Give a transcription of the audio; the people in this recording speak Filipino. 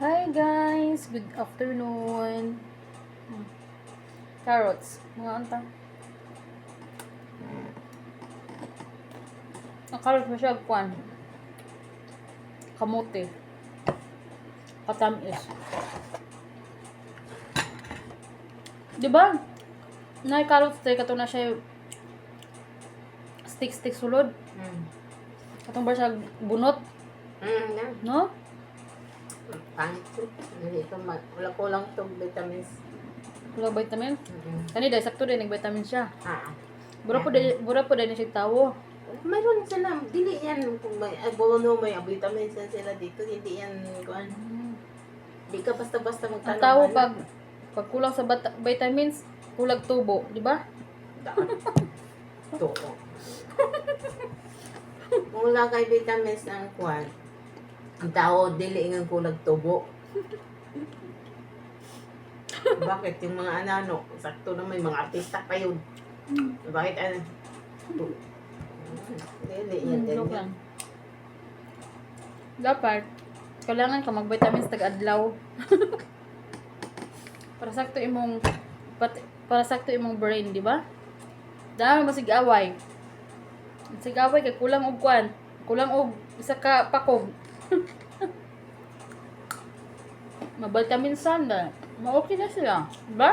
Hi guys, good afternoon. Carrots, mga anta. Ang carrots mo siya, kwan. Kamote. Katamis. Diba? Na carrots tayo, kato na siya stick sulod. Katong ba siya bunot, no? Pangit ko. Ito, wala ko lang itong vitamins. Wala vitamin. Kani dahil sakto din, nag-vitamin siya. Bura po din siya tawo. Mayroon sila, dili yan, kung may, bolono may vitamins yan sila dito, hindi yan, kuan. Di ka basta-basta Ang magtanong. tawo pag kulang sa vitamins, kulang tubo, di ba? Ito. Kung wala kay vitamins ng kuan, ang tao, dili nga kulag tubo. Bakit yung mga anano, sakto na may mga artista pa yun. Bakit ano? Dili yan din Joke yan. lang. Dapat, kailangan ka mag-vitamins tag-adlaw. para sakto imong brain, di ba? Dahil masig-away. Masig-away kay kulang og kwan. Kulang og isa ka pakog. Ma-vitamin sana. Ma-okay na sila. Diba?